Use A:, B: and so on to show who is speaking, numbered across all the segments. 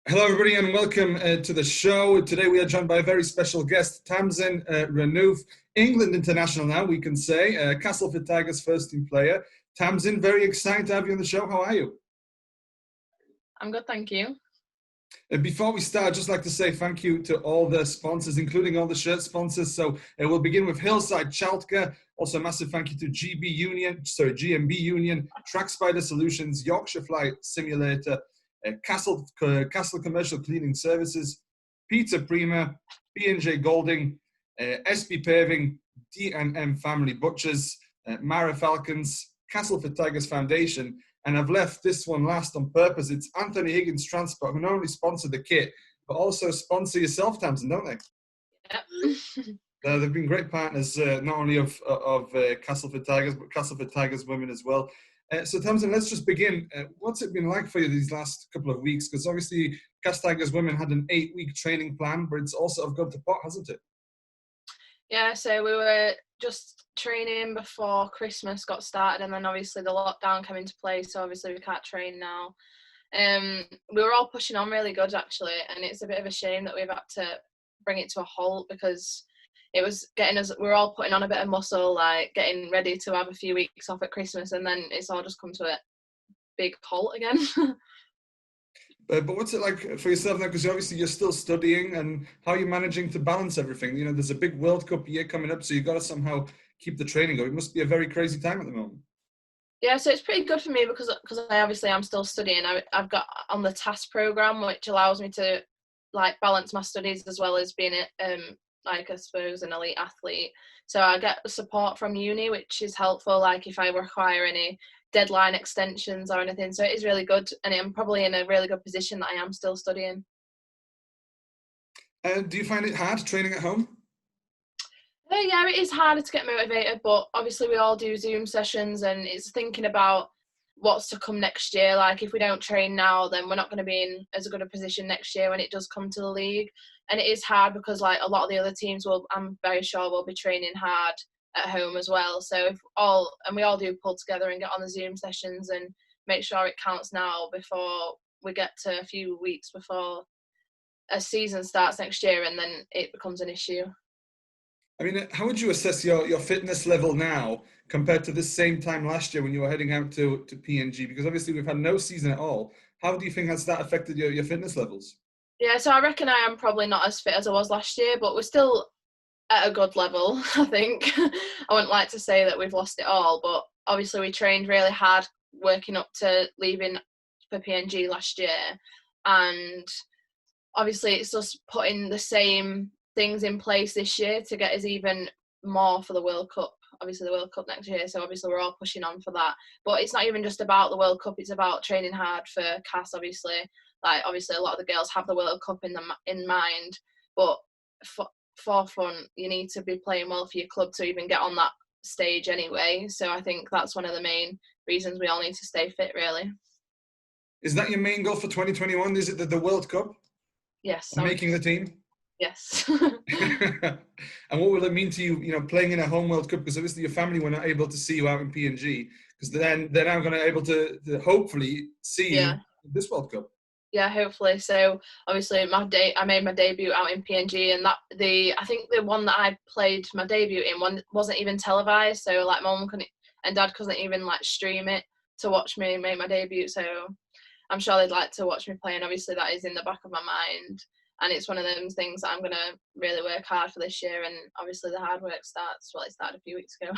A: Hello, everybody, and welcome to the show. Today we are joined by a very special guest, Tamzin Renouf, England international now, we can say, Castleford Tigers first team player. Tamzin, very excited to have you on the show. How are you?
B: I'm good, thank you.
A: Before we start, I'd just like to say thank you to all the sponsors, including all the shirt sponsors. So we'll begin with Hillside Childcare. Also, a massive thank you to GMB Union, Track Spider Solutions, Yorkshire Flight Simulator, Castle Commercial Cleaning Services, Pizza Prima, B&J Golding, SB Paving, D&M Family Butchers, Mara Falcons, Castleford Tigers Foundation, and I've left this one last on purpose. It's Anthony Higgins Transport, who not only sponsor the kit, but also sponsor yourself, Tamzin, don't they?
B: Yep.
A: They've been great partners, not only of Castleford Tigers, but Castleford Tigers Women as well. So, Tamzin, let's just begin. What's it been like for you these last couple of weeks? Because obviously, Castleford Tigers Women had an 8-week training plan, but it's also gone to pot, hasn't it?
B: Yeah, so we were just training before Christmas got started, and then obviously the lockdown came into play, so obviously we can't train now. We were all pushing on really good, actually, and it's a bit of a shame that we've had to bring it to a halt because it was getting us, we were all putting on a bit of muscle, like getting ready to have a few weeks off at Christmas, and then it's all just come to a big halt again.
A: But what's it like for yourself now? Because obviously you're still studying, and how are you managing to balance everything? You know, there's a big World Cup year coming up, so you've got to somehow keep the training going. It must be a very crazy time at the moment.
B: Yeah, so it's pretty good for me because I'm still studying. I've got on the TAS program, which allows me to like balance my studies as well as being like I suppose an elite athlete. So I get support from uni, which is helpful. Like if I require any deadline extensions or anything, so it is really good, and I'm probably in a really good position that I am still studying.
A: Do you find it hard training at home?
B: Yeah, it is harder to get motivated, but obviously we all do Zoom sessions, and it's thinking about what's to come next year. Like if we don't train now, then we're not going to be in as good a position next year when it does come to the league. And it is hard because like a lot of the other teams I'm very sure will be training hard at home as well. So we all do pull together and get on the Zoom sessions and make sure it counts now before we get to a few weeks before a season starts next year, and then it becomes an issue.
A: I mean, how would you assess your fitness level now compared to this same time last year when you were heading out to PNG? Because obviously we've had no season at all. How do you think has that affected your fitness levels?
B: Yeah, so I reckon I am probably not as fit as I was last year, but we're still at a good level, I think. I wouldn't like to say that we've lost it all, but obviously we trained really hard working up to leaving for PNG last year. And obviously it's just putting the same things in place this year to get us even more for the World Cup. Obviously the World Cup next year, so obviously we're all pushing on for that. But it's not even just about the World Cup, it's about training hard for CAS, obviously. Like obviously a lot of the girls have the World Cup in mind, but for fun you need to be playing well for your club to even get on that stage anyway. So I think that's one of the main reasons we all need to stay fit, really.
A: Is that your main goal for 2021? Is it the World Cup?
B: Yes.
A: And making the team?
B: Yes.
A: And what will it mean to you, you know, playing in a home World Cup? Because obviously your family were not able to see you out in PNG, because then they're now going to be able to hopefully see you in this World Cup.
B: Yeah, hopefully. So obviously I made my debut out in PNG, and I think the one that I played my debut in wasn't even televised. So like mum and dad couldn't even like stream it to watch me make my debut. So I'm sure they'd like to watch me play, and obviously that is in the back of my mind. And it's one of those things that I'm going to really work hard for this year. And obviously the hard work it started a few weeks ago.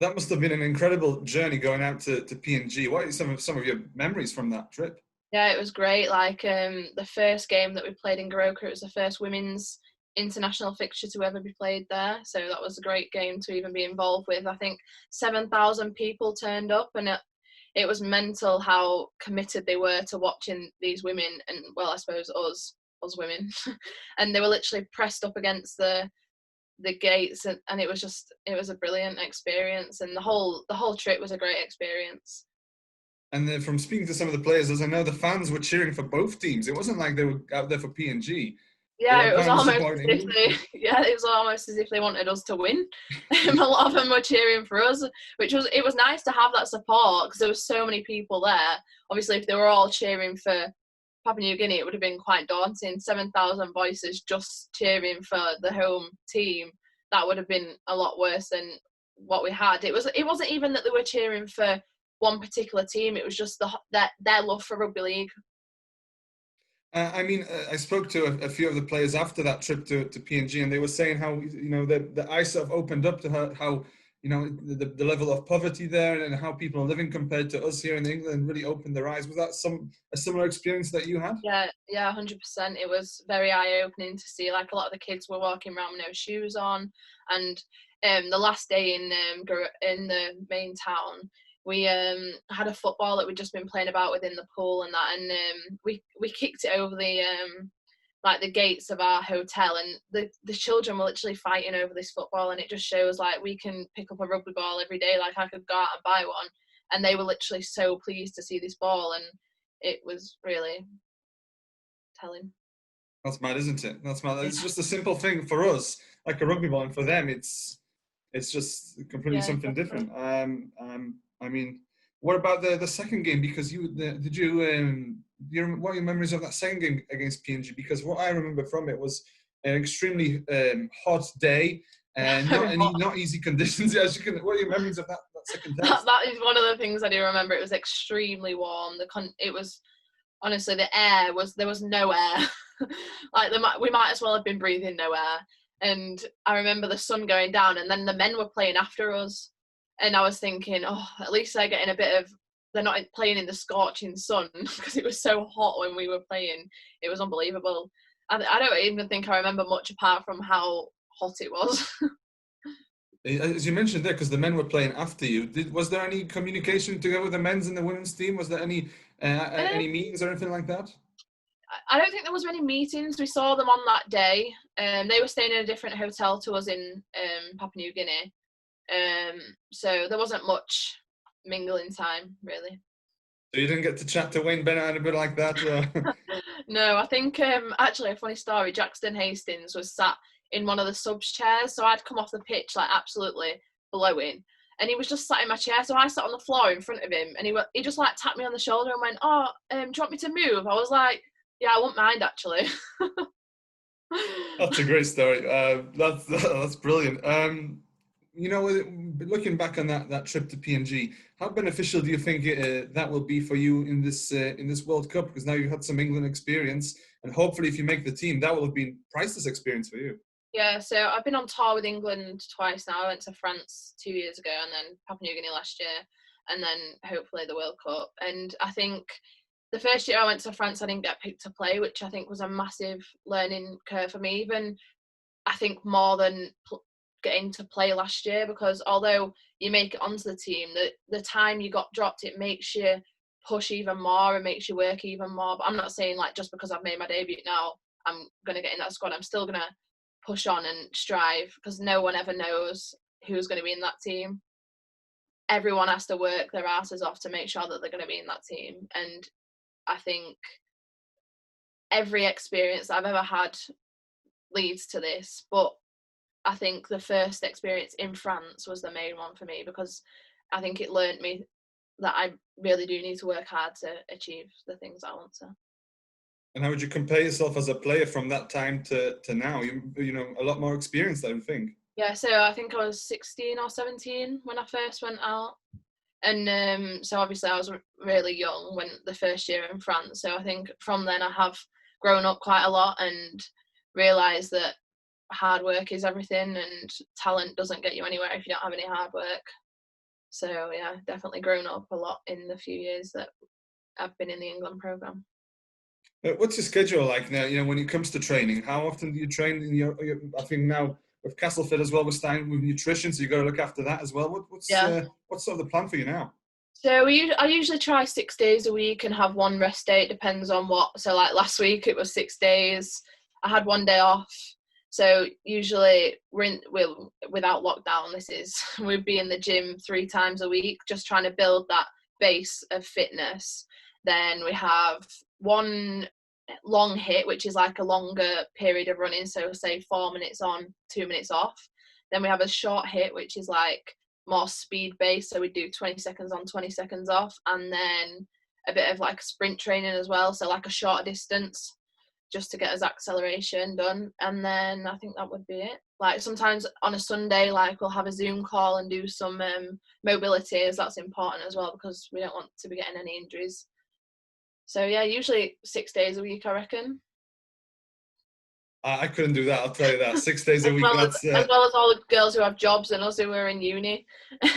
A: That must have been an incredible journey going out to PNG. What are some of your memories from that trip?
B: Yeah, it was great. Like the first game that we played in Goroka, it was the first women's international fixture to ever be played there. So that was a great game to even be involved with. I think 7,000 people turned up, and it was mental how committed they were to watching these women, and well, I suppose us women. And they were literally pressed up against the gates, and it was a brilliant experience, and the whole trip was a great experience.
A: And then from speaking to some of the players, as I know, the fans were cheering for both teams. It wasn't like they were out there for PNG.
B: Yeah, it was almost as if they wanted us to win. A lot of them were cheering for us, it was nice to have that support because there were so many people there. Obviously, if they were all cheering for Papua New Guinea, it would have been quite daunting. 7,000 voices just cheering for the home team. That would have been a lot worse than what we had. It wasn't even that they were cheering for one particular team. It was just their love for rugby league.
A: I mean, I spoke to a few of the players after that trip to PNG, and they were saying how, you know, the eyes sort of opened up to how, you know, the level of poverty there and how people are living compared to us here in England really opened their eyes. Was that a similar experience that you had?
B: Yeah, 100%. It was very eye-opening to see, like, a lot of the kids were walking around with no shoes on, and the last day in the main town, we had a football that we'd just been playing about within the pool and that, and we kicked it over the like the gates of our hotel, and the children were literally fighting over this football, and it just shows like we can pick up a rugby ball every day. Like, I could go out and buy one, and they were literally so pleased to see this ball, and it was really telling.
A: That's mad, isn't it? That's mad. It's just a simple thing for us, like a rugby ball, and for them, it's just completely something different. I mean, what about the second game? Because what are your memories of that second game against PNG? Because what I remember from it was an extremely hot day and not easy conditions. What are your memories of that second test?
B: That is one of the things I do remember. It was extremely warm. It was, honestly, there was no air. Like, we might as well have been breathing no air. And I remember the sun going down, and then the men were playing after us. And I was thinking, oh, at least they're getting they're not playing in the scorching sun, because it was so hot when we were playing. It was unbelievable. I don't even think I remember much apart from how hot it was.
A: As you mentioned there, because the men were playing after you, was there any communication together with the men's and the women's team? Was there any meetings or anything like that?
B: I don't think there was many meetings. We saw them on that day. They were staying in a different hotel to us in Papua New Guinea. So there wasn't much mingling time, really.
A: So you didn't get to chat to Wayne Bennett and a bit like that?
B: No, I think, actually, a funny story, Jackson Hastings was sat in one of the subs chairs, so I'd come off the pitch, like, absolutely blowing, and he was just sat in my chair, so I sat on the floor in front of him, and he just, like, tapped me on the shoulder and went, oh, do you want me to move? I was like, yeah, I wouldn't mind, actually.
A: That's a great story. That's brilliant. You know, looking back on that trip to PNG, how beneficial do you think that will be for you in this World Cup? Because now you've had some England experience, and hopefully, if you make the team, that will have been priceless experience for you.
B: Yeah, so I've been on tour with England twice now. I went to France 2 years ago, and then Papua New Guinea last year, and then hopefully the World Cup. And I think the first year I went to France, I didn't get picked to play, which I think was a massive learning curve for me. Even I think more than getting to play last year, because although you make it onto the team, the time you got dropped, it makes you push even more and makes you work even more. But I'm not saying, like, just because I've made my debut now, I'm going to get in that squad. I'm still going to push on and strive, because no one ever knows who's going to be in that team. Everyone has to work their asses off to make sure that they're going to be in that team. And I think every experience I've ever had leads to this, but I think the first experience in France was the main one for me, because I think it learned me that I really do need to work hard to achieve the things I want to.
A: And how would you compare yourself as a player from that time to now? You know, a lot more experienced, I would think.
B: Yeah, so I think I was 16 or 17 when I first went out. And so obviously I was really young when the first year in France. So I think from then I have grown up quite a lot and realised that hard work is everything, and talent doesn't get you anywhere if you don't have any hard work. So yeah, definitely grown up a lot in the few years that I've been in the England programme.
A: What's your schedule like now? You know, when it comes to training, how often do you train? I think now with Castleford as well, we're starting with nutrition, so you got to look after that as well. What's sort of the plan for you now?
B: So I usually try 6 days a week and have one rest day. It depends on what. So like last week it was 6 days. I had 1 day off. So usually we're without lockdown, we'd be in the gym 3 times a week, just trying to build that base of fitness. Then we have one long hit, which is like a longer period of running. So say 4 minutes on, 2 minutes off. Then we have a short hit, which is like more speed based. So we do 20 seconds on, 20 seconds off. And then a bit of like sprint training as well, so like a shorter distance just to get his acceleration done. And then I think that would be it. Like sometimes on a Sunday, like we'll have a Zoom call and do some mobility, as that's important as well because we don't want to be getting any injuries. So yeah, usually 6 days a week, I reckon.
A: I couldn't do that, I'll tell you that. 6 days a week,
B: As well as all the girls who have jobs and us who are in uni,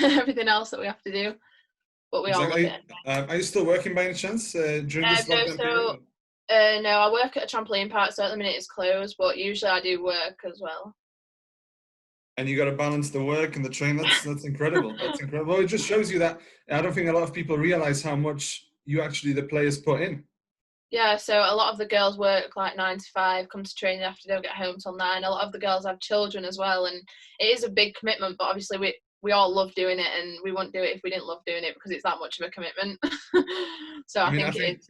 B: everything else that we have to do. But we all love it.
A: Are you still working by any chance during this lockdown period?
B: No, I work at a trampoline park, so at the minute it's closed, but usually I do work as well.
A: And you got to balance the work and the train. That's incredible. That's incredible. Well, it just shows you that I don't think a lot of people realize how much the players put in.
B: Yeah, so a lot of the girls work like 9 to 5, come to training after, don't get home till 9. A lot of the girls have children as well, and it is a big commitment, but obviously we all love doing it, and we wouldn't do it if we didn't love doing it because it's that much of a commitment. So I think it is.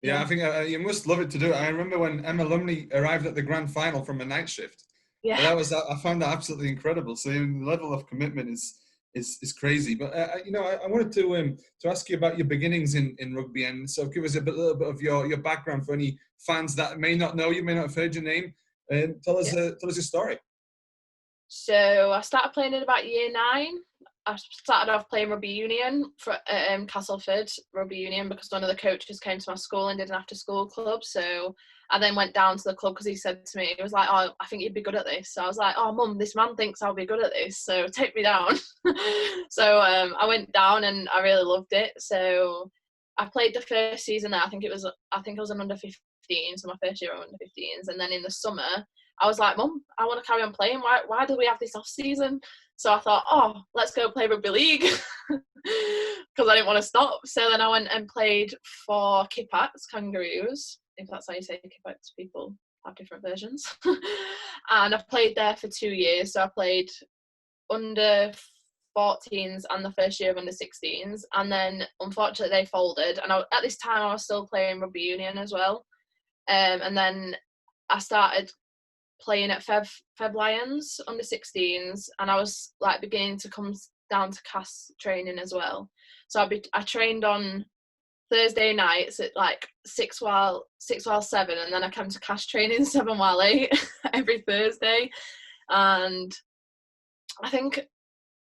A: Yeah, I think you must love it to do it. I remember when Emma Lumley arrived at the grand final from a night shift. Yeah, I found that absolutely incredible. So the level of commitment is crazy. But I wanted to ask you about your beginnings in rugby, and so give us a little bit of your background for any fans that may not know you, may not have heard your name. Tell us your story.
B: So I started playing in about year 9. I started off playing rugby union for Castleford Rugby Union because one of the coaches came to my school and did an after-school club. So I then went down to the club because he said to me, he was like, "Oh, I think you'd be good at this." So I was like, "Oh, Mum, this man thinks I'll be good at this, so take me down." So I went down and I really loved it. So I played the first season there. I think I was an under 15, so my first year of under 15s. And then in the summer, I was like, "Mum, I want to carry on playing. Why do we have this off season?" So I thought, "Oh, let's go play rugby league," because I didn't want to stop. So then I went and played for Kippax Kangaroos, if that's how you say Kippax. People have different versions. And I played there for 2 years. So I played under 14s and the first year of under 16s. And then unfortunately they folded. And at this time I was still playing rugby union as well. And then I started playing at Feb Lions under 16s, and I was like beginning to come down to CAS training as well. So I trained on Thursday nights at like 6 while 7, and then I came to CAS training 7 while 8 every Thursday. And I think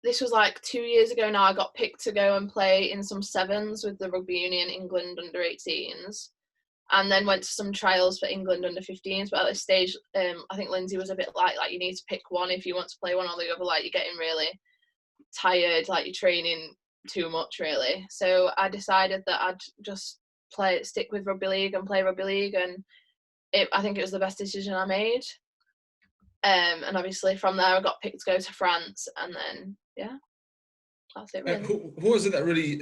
B: this was like 2 years ago now. I got picked to go and play in some 7s with the Rugby Union England under 18s. And then went to some trials for England under 15s. But at this stage, I think Lindsay was a bit like you need to pick one if you want to play one or the other. Like, you're getting really tired, like you're training too much, really. So I decided that I'd just stick with rugby league and play rugby league. And I think it was the best decision I made. And obviously from there, I got picked to go to France. And then, yeah. That's it, really.
A: Who was it that really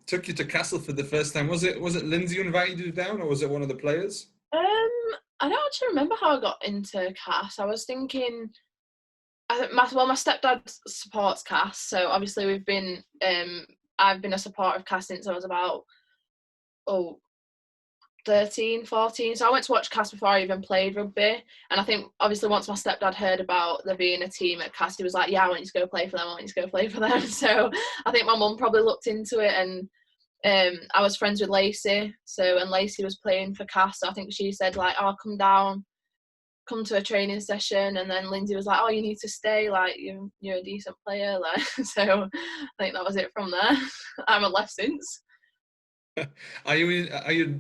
A: took you to Castleford the first time? Was it Lindsay who invited you down, or was it one of the players?
B: I don't actually remember how I got into CAS. I was thinking, my stepdad supports CAS, so obviously I've been a supporter of CAS since I was about 13, 14. So I went to watch CAS before I even played rugby. And I think obviously once my stepdad heard about there being a team at CAS, he was like, "Yeah, I want you to go play for them. So I think my mum probably looked into it, and I was friends with Lacey. And Lacey was playing for CAS. So I think she said like, "Oh, come to a training session." And then Lindsay was like, "Oh, you need to stay, like you're a decent player." Like, so I think that was it from there. I haven't left since.
A: Are you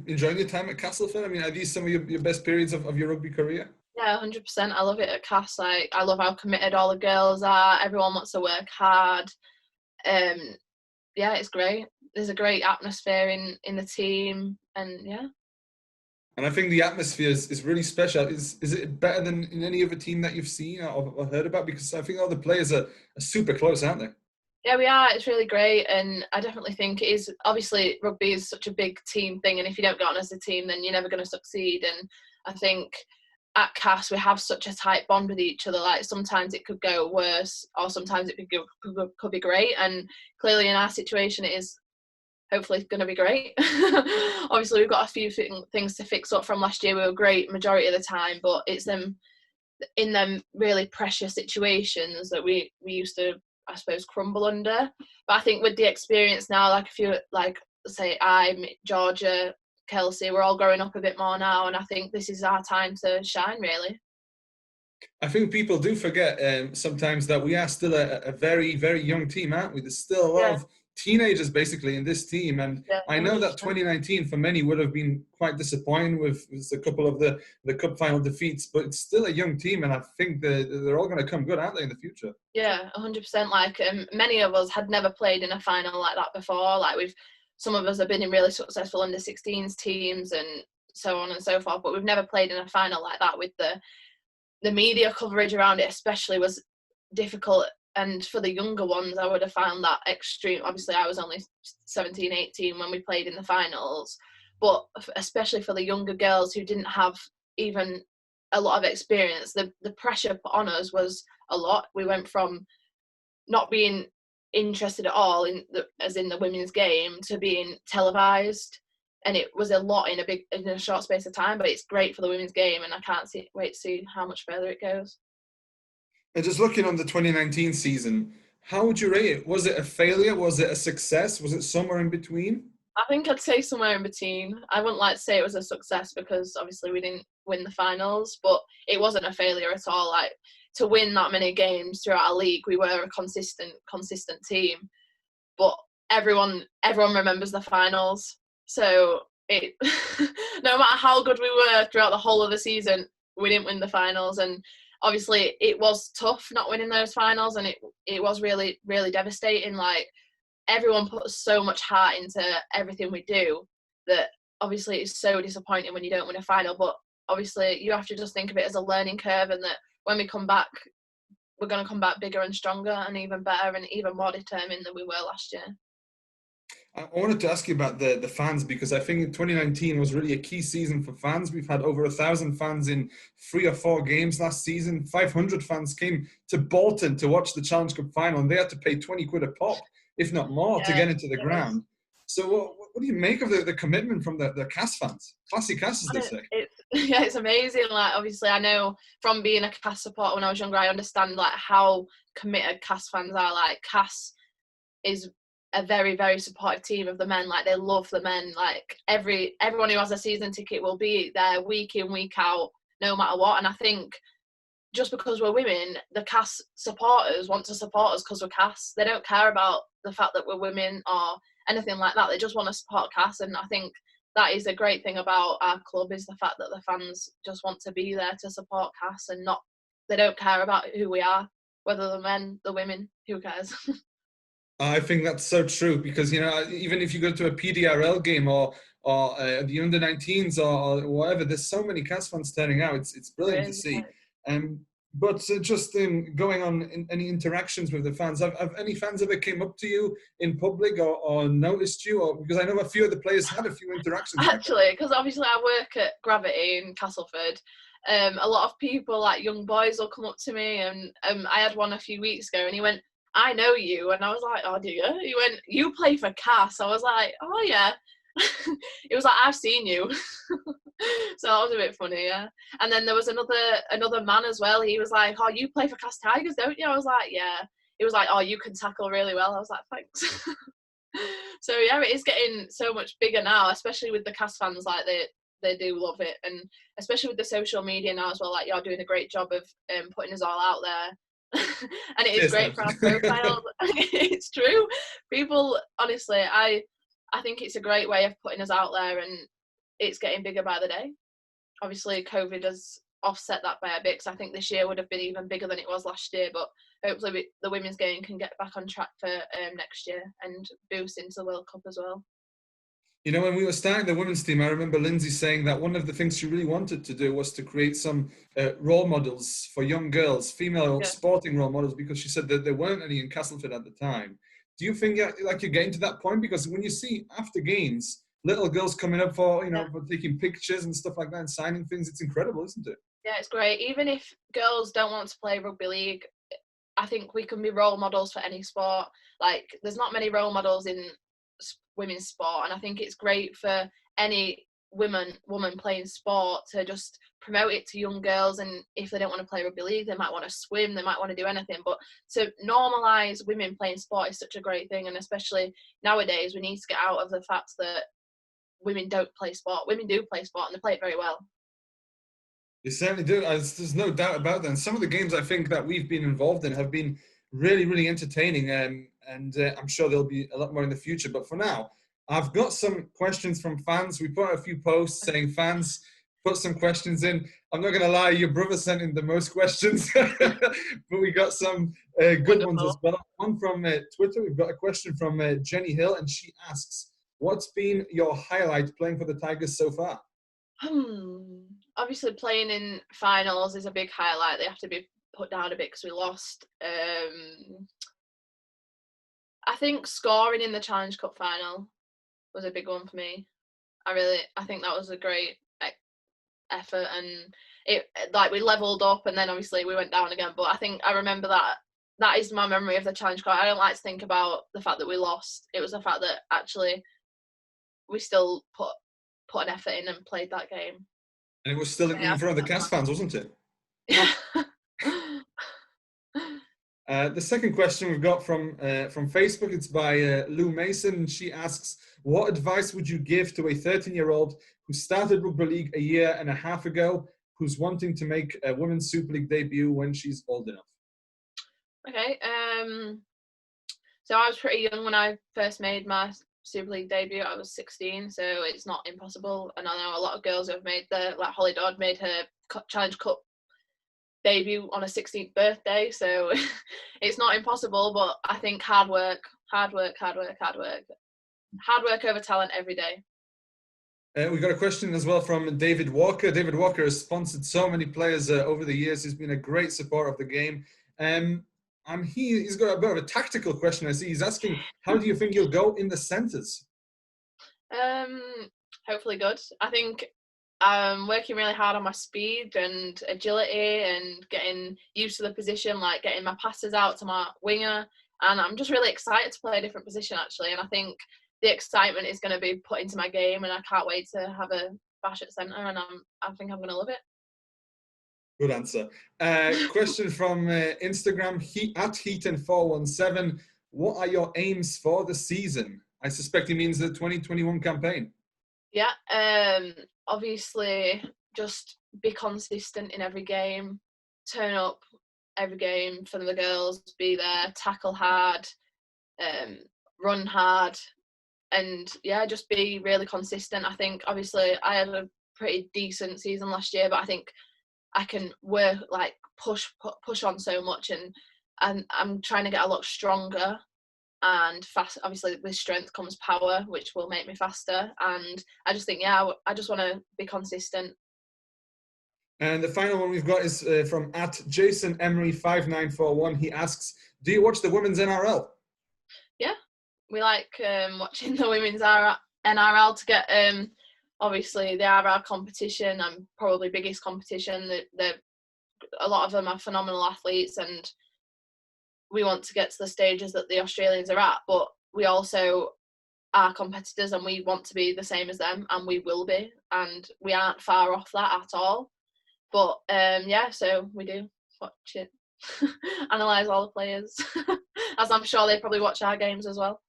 A: enjoying your time at Castleford? I mean, are these some of your best periods of your rugby career?
B: Yeah, 100%. I love it at CAS. Like, I love how committed all the girls are. Everyone wants to work hard. Yeah, it's great. There's a great atmosphere in the team, and yeah.
A: And I think the atmosphere is really special. Is it better than in any other team that you've seen or heard about? Because I think all the players are super close, aren't they?
B: Yeah, we are. It's really great, and I definitely think it is. Obviously, rugby is such a big team thing, and if you don't get on as a team, then you're never going to succeed. And I think at CAS we have such a tight bond with each other. Like, sometimes it could go worse, or sometimes it could be great. And clearly, in our situation, it is hopefully going to be great. Obviously, we've got a few things to fix up from last year. We were great majority of the time, but it's them in them really pressure situations that we used to, I suppose, crumble under. But I think with the experience now, like say Georgia, Kelsey, we're all growing up a bit more now, and I think this is our time to shine, really.
A: I think people do forget sometimes that we are still a very, very young team, aren't we? There's still a lot of teenagers basically in this team. And I know that 2019 for many would have been quite disappointing with a couple of the cup final defeats, but it's still a young team. And I think they're all going to come good, aren't they, in the future?
B: Yeah, 100%. Like many of us had never played in a final like that before. Like some of us have been in really successful under 16s teams and so on and so forth, but we've never played in a final like that with the media coverage around it especially was difficult, and for the younger ones I would have found that extreme. Obviously I was only 17, 18 when we played in the finals, but especially for the younger girls who didn't have even a lot of experience, the pressure put on us was a lot. We went from not being interested at all in the women's game to being televised, and it was a lot in a short space of time, but it's great for the women's game, and I can't wait to see how much further it goes.
A: And just looking on the 2019 season, how would you rate it? Was it a failure? Was it a success? Was it somewhere in between?
B: I think I'd say somewhere in between. I wouldn't like to say it was a success because obviously we didn't win the finals, but it wasn't a failure at all. Like, to win that many games throughout our league, we were a consistent team, but everyone remembers the finals. So it no matter how good we were throughout the whole of the season, we didn't win the finals, and obviously it was tough not winning those finals, and it was really, really devastating. Like, everyone puts so much heart into everything we do that obviously it's so disappointing when you don't win a final, but obviously you have to just think of it as a learning curve, and that when we come back, we're going to come back bigger and stronger and even better and even more determined than we were last year.
A: I wanted to ask you about the fans, because I think 2019 was really a key season for fans. We've had over 1,000 fans in 3 or 4 games last season. 500 fans came to Bolton to watch the Challenge Cup final, and they had to pay 20 quid a pop, if not more, to get into the ground. So what do you make of the commitment from the Cass fans? Classy Cass, as they say.
B: It's amazing. Like, obviously I know from being a Cass supporter when I was younger, I understand like how committed Cass fans are. Like, Cass is a very, very supportive team of the men. Like, they love the men. Like, everyone who has a season ticket will be there week in, week out, no matter what. And I think just because we're women, the Cass supporters want to support us because we're Cass. They don't care about the fact that we're women or anything like that. They just want to support Cass, and I think that is a great thing about our club, is the fact that the fans just want to be there to support Cass, and they don't care about who we are, whether the men, the women, who cares?
A: I think that's so true, because, you know, even if you go to a PDRL game or the under-19s or whatever, there's so many Cass fans turning out. It's brilliant to see. But just going on in any interactions with the fans, have any fans ever came up to you in public or noticed you? Or because I know a few of the players had a few interactions.
B: Actually, because obviously I work at Gravity in Castleford. A lot of people, like young boys, will come up to me, and I had one a few weeks ago, and he went, "I know you," and I was like, "Oh, do you?" He went, "You play for Cass." I was like, "Oh yeah." It was like, "I've seen you." So that was a bit funny, yeah. And then there was another man as well. He was like, "Oh, you play for Cass Tigers, don't you?" I was like, "Yeah." He was like, "Oh, you can tackle really well." I was like, "Thanks." So yeah, it is getting so much bigger now, especially with the Cass fans. Like, they do love it, and especially with the social media now as well. Like, you're doing a great job of putting us all out there. And it is great for our profile. It's true. People, honestly, I think it's a great way of putting us out there, and it's getting bigger by the day. Obviously, COVID has offset that by a bit, because I think this year would have been even bigger than it was last year, but hopefully the women's game can get back on track for next year and boost into the World Cup as well.
A: You know, when we were starting the women's team, I remember Lindsay saying that one of the things she really wanted to do was to create some role models for young girls, female sporting role models, because she said that there weren't any in Castleford at the time. Do you think like you're getting to that point? Because when you see after games, little girls coming up for, for taking pictures and stuff like that and signing things, it's incredible, isn't it?
B: Yeah, it's great. Even if girls don't want to play rugby league, I think we can be role models for any sport. Like, there's not many role models in women's sport, and I think it's great for any woman playing sport, to just promote it to young girls. And if they don't want to play rugby league, they might want to swim, they might want to do anything, but to normalise women playing sport is such a great thing. And especially nowadays, we need to get out of the fact that women don't play sport. Women do play sport, and they play it very well.
A: They certainly do. There's no doubt about that. And some of the games I think that we've been involved in have been really, really entertaining. And I'm sure there'll be a lot more in the future. But for now, I've got some questions from fans. We put out a few posts saying fans put some questions in. I'm not going to lie, your brother sent in the most questions, but we got some good ones as well. One from Twitter. We've got a question from Jenny Hill, and she asks, what's been your highlight playing for the Tigers so far?
B: Obviously, playing in finals is a big highlight. They have to be put down a bit because we lost. I think scoring in the Challenge Cup final was a big one for me. I think that was a great effort, and it, like, we levelled up, and then obviously we went down again. But I think I remember that is my memory of the Challenge Cup. I don't like to think about the fact that we lost. It was the fact that actually we still put an effort in and played that game.
A: And it was still in front of the Cas fans, wasn't it?
B: Yeah.
A: The second question we've got from Facebook, it's by Lou Mason. She asks, what advice would you give to a 13-year-old who started Rugby League a year and a half ago, who's wanting to make a Women's Super League debut when she's old enough?
B: Okay. So I was pretty young when I first made my Super League debut. I was 16, so it's not impossible. And I know a lot of girls who have made like Holly Dodd made her Challenge Cup debut on her 16th birthday, so it's not impossible. But I think hard work over talent every day.
A: We got a question as well from David Walker. David Walker has sponsored so many players over the years. He's been a great supporter of the game. And he's got a bit of a tactical question. I see he's asking, how do you think you'll go in the centres?
B: Hopefully good. I think I'm working really hard on my speed and agility and getting used to the position, like getting my passes out to my winger. And I'm just really excited to play a different position, actually. And I think the excitement is going to be put into my game, and I can't wait to have a bash at centre, and I think I'm going to love it.
A: Good answer. Question from Instagram, at Heaton417. What are your aims for the season? I suspect he means the 2021 campaign.
B: Yeah, obviously just be consistent in every game, turn up every game for the girls, be there, tackle hard, run hard, and yeah, just be really consistent. I think obviously I had a pretty decent season last year, but I think I can work, like push on so much, and I'm trying to get a lot stronger and fast. Obviously with strength comes power, which will make me faster, and I just think, yeah, I just want to be consistent.
A: And the final one we've got is from at Jason Emery 5941. He asks, do you watch the women's NRL?
B: Yeah, we like watching the women's NRL to get obviously they are our competition and probably biggest competition. A lot of them are phenomenal athletes, and we want to get to the stages that the Australians are at, but we also are competitors and we want to be the same as them, and we will be, and we aren't far off that at all. But yeah, so we do watch it, analyse all the players, as I'm sure they probably watch our games as well.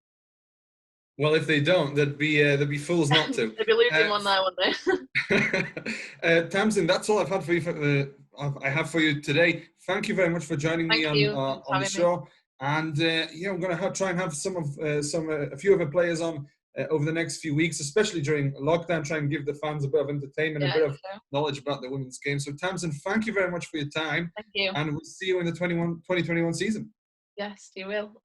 A: Well, if they don't, they'd be fools not to.
B: They'd be losing one there, wouldn't they?
A: Tamzin, that's all I've had for you. I have for you today. Thank you very much for joining me on the show. And yeah, I'm going to try and have a few other players on over the next few weeks, especially during lockdown. Try and give the fans a bit of entertainment, a bit of knowledge about the women's game. So, Tamzin, thank you very much for your time.
B: Thank you.
A: And we'll see you in the 2021 season.
B: Yes, you will.